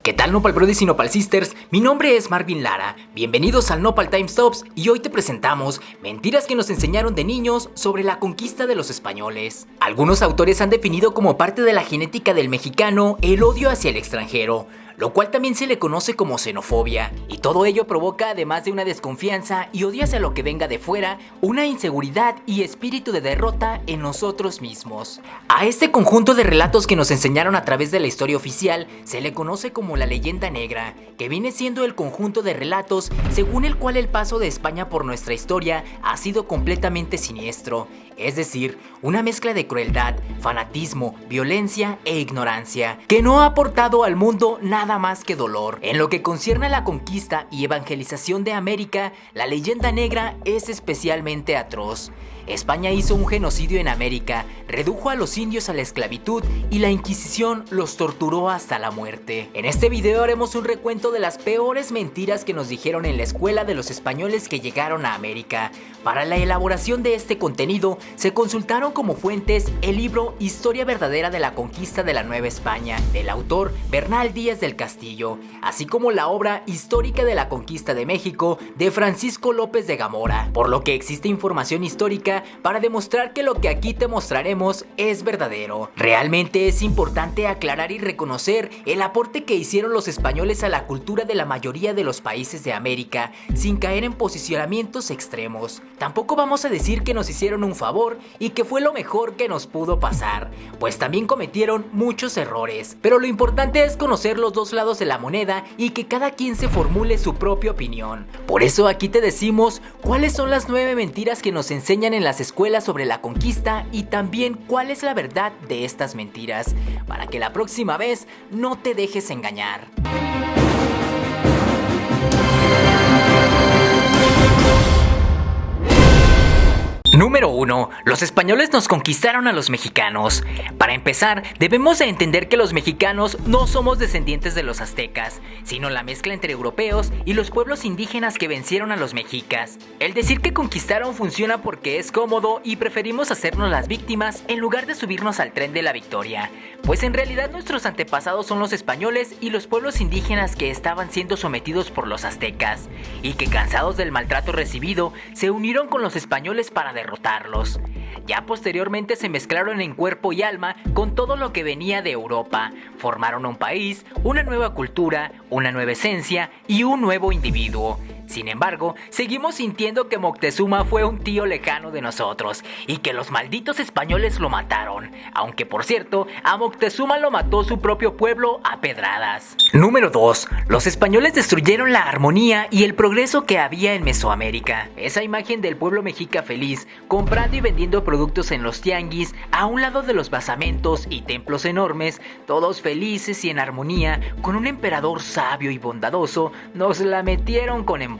¿Qué tal Nopal Brothers y Nopal Sisters? Mi nombre es Marvin Lara, bienvenidos al Nopal Time Stops y hoy te presentamos mentiras que nos enseñaron de niños sobre la conquista de los españoles. Algunos autores han definido como parte de la genética del mexicano el odio hacia el extranjero, lo cual también se le conoce como xenofobia, y todo ello provoca, además de una desconfianza y odio hacia lo que venga de fuera, una inseguridad y espíritu de derrota en nosotros mismos. A este conjunto de relatos que nos enseñaron a través de la historia oficial se le conoce como la leyenda negra, que viene siendo el conjunto de relatos según el cual el paso de España por nuestra historia ha sido completamente siniestro, es decir, una mezcla de crueldad, fanatismo, violencia e ignorancia, que no ha aportado al mundo nada más que dolor. En lo que concierne a la conquista y evangelización de América, la leyenda negra es especialmente atroz. España hizo un genocidio en América, redujo a los indios a la esclavitud y la Inquisición los torturó hasta la muerte. En este video haremos un recuento de las peores mentiras que nos dijeron en la escuela de los españoles que llegaron a América. Para la elaboración de este contenido se consultaron como fuentes el libro Historia verdadera de la conquista de la Nueva España, del autor Bernal Díaz del Castillo, así como la obra histórica de la conquista de México de Francisco López de Gamora, por lo que existe información histórica para demostrar que lo que aquí te mostraremos es verdadero. Realmente es importante aclarar y reconocer el aporte que hicieron los españoles a la cultura de la mayoría de los países de América, sin caer en posicionamientos extremos. Tampoco vamos a decir que nos hicieron un favor y que fue lo mejor que nos pudo pasar, pues también cometieron muchos errores, pero lo importante es conocer los dos lados de la moneda y que cada quien se formule su propia opinión. Por eso aquí te decimos cuáles son las 9 mentiras que nos enseñan en las escuelas sobre la conquista y también cuál es la verdad de estas mentiras, para que la próxima vez no te dejes engañar. Número 1. Los españoles nos conquistaron a los mexicanos. Para empezar, debemos de entender que los mexicanos no somos descendientes de los aztecas, sino la mezcla entre europeos y los pueblos indígenas que vencieron a los mexicas. El decir que conquistaron funciona porque es cómodo y preferimos hacernos las víctimas en lugar de subirnos al tren de la victoria, pues en realidad nuestros antepasados son los españoles y los pueblos indígenas que estaban siendo sometidos por los aztecas, y que cansados del maltrato recibido, se unieron con los españoles para derrotarlos. Ya posteriormente se mezclaron en cuerpo y alma con todo lo que venía de Europa, formaron un país, una nueva cultura, una nueva esencia y un nuevo individuo. Sin embargo, seguimos sintiendo que Moctezuma fue un tío lejano de nosotros y que los malditos españoles lo mataron, aunque por cierto, a Moctezuma lo mató su propio pueblo a pedradas. Número 2. Los españoles destruyeron la armonía y el progreso que había en Mesoamérica. Esa imagen del pueblo mexica feliz, comprando y vendiendo productos en los tianguis, a un lado de los basamentos y templos enormes, todos felices y en armonía, con un emperador sabio y bondadoso, nos la metieron con embudo.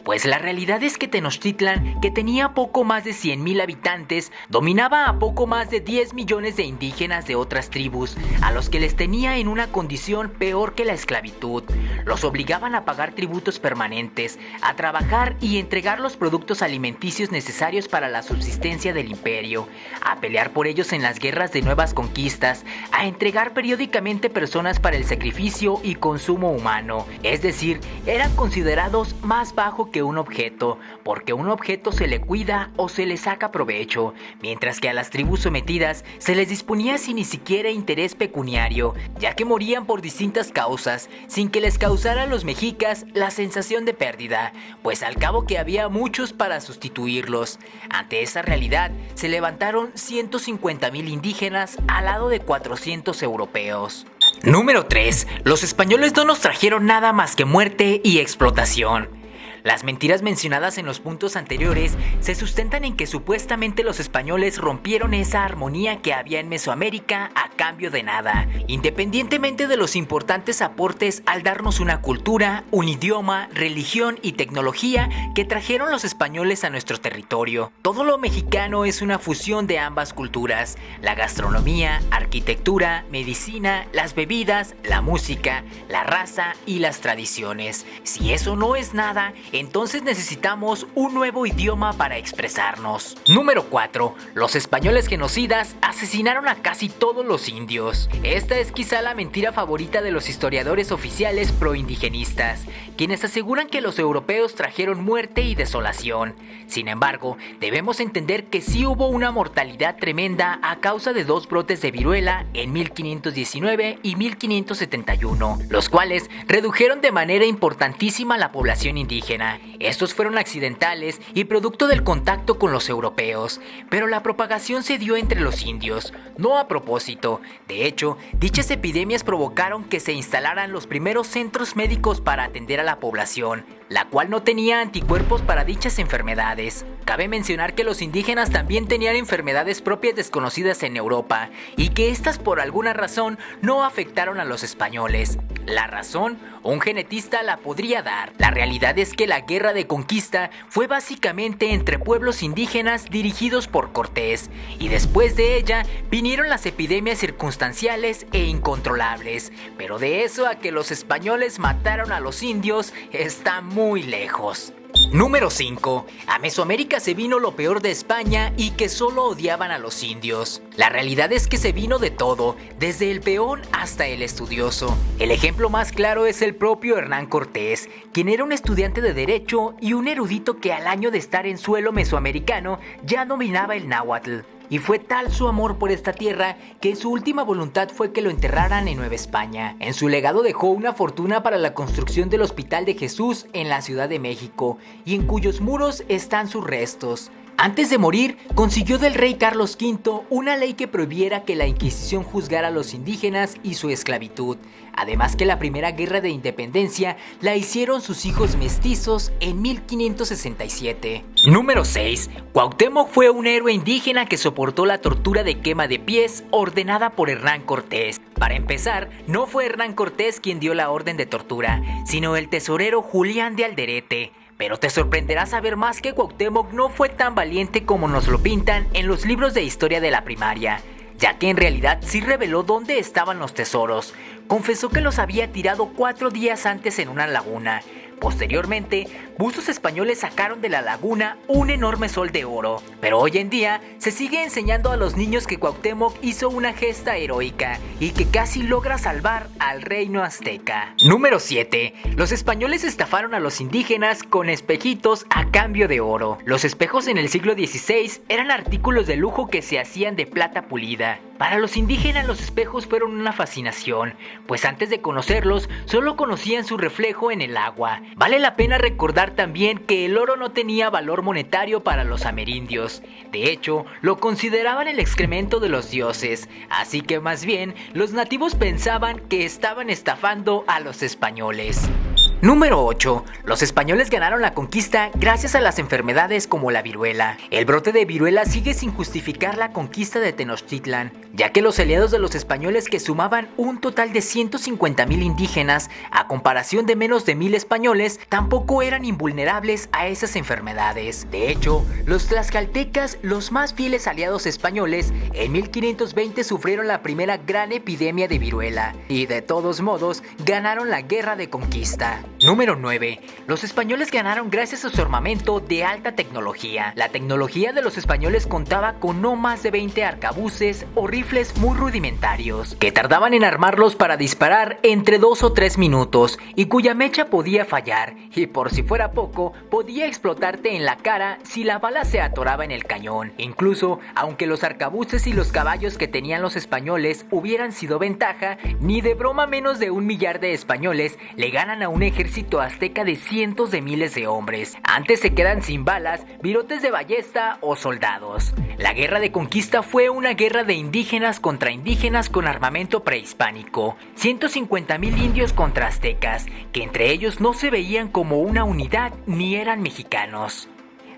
Pues la realidad es que Tenochtitlan, que tenía poco más de 100,000 habitantes, dominaba a poco más de 10 millones de indígenas de otras tribus, a los que les tenía en una condición peor que la esclavitud. Los obligaban a pagar tributos permanentes, a trabajar y entregar los productos alimenticios necesarios para la subsistencia del imperio, a pelear por ellos en las guerras de nuevas conquistas, a entregar periódicamente personas para el sacrificio y consumo humano. Es decir, eran considerados más bajo que un objeto, porque un objeto se le cuida o se le saca provecho, mientras que a las tribus sometidas se les disponía sin ni siquiera interés pecuniario, ya que morían por distintas causas, sin que les causara a los mexicas la sensación de pérdida, pues al cabo que había muchos para sustituirlos. Ante esa realidad, se levantaron 150,000 indígenas al lado de 400 europeos. Número 3. Los españoles no nos trajeron nada más que muerte y explotación. Las mentiras mencionadas en los puntos anteriores se sustentan en que supuestamente los españoles rompieron esa armonía que había en Mesoamérica a cambio de nada, independientemente de los importantes aportes al darnos una cultura, un idioma, religión y tecnología que trajeron los españoles a nuestro territorio. Todo lo mexicano es una fusión de ambas culturas: la gastronomía, arquitectura, medicina, las bebidas, la música, la raza y las tradiciones. Si eso no es nada, entonces necesitamos un nuevo idioma para expresarnos. Número 4. Los españoles genocidas asesinaron a casi todos los indios. Esta es quizá la mentira favorita de los historiadores oficiales proindigenistas, quienes aseguran que los europeos trajeron muerte y desolación. Sin embargo, debemos entender que sí hubo una mortalidad tremenda a causa de dos brotes de viruela en 1519 y 1571, los cuales redujeron de manera importantísima la población indígena. Estos fueron accidentales y producto del contacto con los europeos, pero la propagación se dio entre los indios, no a propósito. De hecho, dichas epidemias provocaron que se instalaran los primeros centros médicos para atender a la población, la cual no tenía anticuerpos para dichas enfermedades. Cabe mencionar que los indígenas también tenían enfermedades propias desconocidas en Europa y que estas por alguna razón no afectaron a los españoles. La razón, un genetista la podría dar. La realidad es que la guerra de conquista fue básicamente entre pueblos indígenas dirigidos por Cortés, y después de ella vinieron las epidemias circunstanciales e incontrolables, pero de eso a que los españoles mataron a los indios está muy lejos. Número 5. A Mesoamérica se vino lo peor de España y que solo odiaban a los indios. La realidad es que se vino de todo, desde el peón hasta el estudioso. El ejemplo más claro es el propio Hernán Cortés, quien era un estudiante de Derecho y un erudito que al año de estar en suelo mesoamericano ya dominaba el náhuatl. Y fue tal su amor por esta tierra que su última voluntad fue que lo enterraran en Nueva España. En su legado dejó una fortuna para la construcción del Hospital de Jesús en la Ciudad de México, y en cuyos muros están sus restos. Antes de morir, consiguió del rey Carlos V una ley que prohibiera que la Inquisición juzgara a los indígenas y su esclavitud. Además que la primera guerra de independencia la hicieron sus hijos mestizos en 1567. Número 6. Cuauhtémoc fue un héroe indígena que soportó la tortura de quema de pies ordenada por Hernán Cortés. Para empezar, no fue Hernán Cortés quien dio la orden de tortura, sino el tesorero Julián de Alderete. Pero te sorprenderá saber más que Cuauhtémoc no fue tan valiente como nos lo pintan en los libros de historia de la primaria, ya que en realidad sí reveló dónde estaban los tesoros. Confesó que los había tirado 4 días antes en una laguna. Posteriormente, buzos españoles sacaron de la laguna un enorme sol de oro. Pero hoy en día se sigue enseñando a los niños que Cuauhtémoc hizo una gesta heroica y que casi logra salvar al reino azteca. Número 7. Los españoles estafaron a los indígenas con espejitos a cambio de oro. Los espejos en el siglo XVI eran artículos de lujo que se hacían de plata pulida. Para los indígenas los espejos fueron una fascinación, pues antes de conocerlos solo conocían su reflejo en el agua. Vale la pena recordar también que el oro no tenía valor monetario para los amerindios. De hecho, lo consideraban el excremento de los dioses, así que más bien los nativos pensaban que estaban estafando a los españoles. Número 8. Los españoles ganaron la conquista gracias a las enfermedades como la viruela. El brote de viruela sigue sin justificar la conquista de Tenochtitlan, ya que los aliados de los españoles, que sumaban un total de 150,000 indígenas a comparación de menos de 1,000 españoles, tampoco eran invulnerables a esas enfermedades. De hecho, los tlaxcaltecas, los más fieles aliados españoles, en 1520 sufrieron la primera gran epidemia de viruela y de todos modos ganaron la guerra de conquista. Número 9. Los españoles ganaron gracias a su armamento de alta tecnología. La tecnología de los españoles contaba con no más de 20 arcabuces o rifles muy rudimentarios, que tardaban en armarlos para disparar entre 2 o 3 minutos y cuya mecha podía fallar, y por si fuera poco, podía explotarte en la cara si la bala se atoraba en el cañón. Incluso, aunque los arcabuces y los caballos que tenían los españoles hubieran sido ventaja, ni de broma menos de 1,000,000 de españoles le ganan a un ejército azteca de cientos de miles de hombres. Antes se quedan sin balas, virotes de ballesta o soldados. La guerra de conquista fue una guerra de indígenas contra indígenas con armamento prehispánico. 150,000 indios contra aztecas, que entre ellos no se veían como una unidad ni eran mexicanos.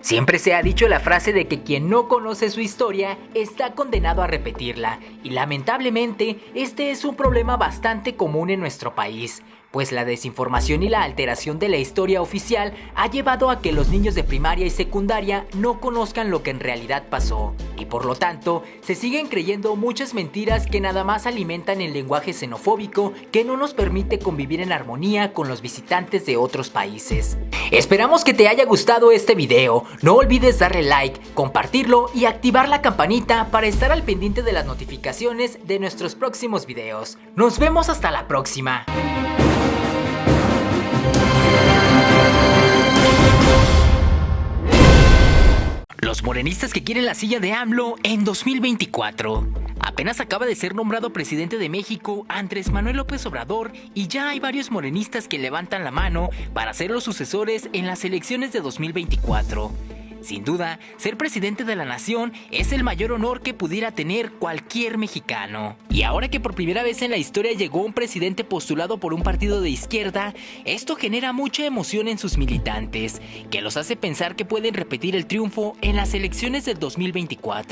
Siempre se ha dicho la frase de que quien no conoce su historia está condenado a repetirla, y lamentablemente este es un problema bastante común en nuestro país, pues la desinformación y la alteración de la historia oficial ha llevado a que los niños de primaria y secundaria no conozcan lo que en realidad pasó, y por lo tanto se siguen creyendo muchas mentiras que nada más alimentan el lenguaje xenofóbico que no nos permite convivir en armonía con los visitantes de otros países. Esperamos que te haya gustado este video, no olvides darle like, compartirlo y activar la campanita para estar al pendiente de las notificaciones de nuestros próximos videos. Nos vemos hasta la próxima. Los morenistas que quieren la silla de AMLO en 2024. Apenas acaba de ser nombrado presidente de México Andrés Manuel López Obrador y ya hay varios morenistas que levantan la mano para ser los sucesores en las elecciones de 2024. Sin duda, ser presidente de la nación es el mayor honor que pudiera tener cualquier mexicano. Y ahora que por primera vez en la historia llegó un presidente postulado por un partido de izquierda, esto genera mucha emoción en sus militantes, que los hace pensar que pueden repetir el triunfo en las elecciones del 2024.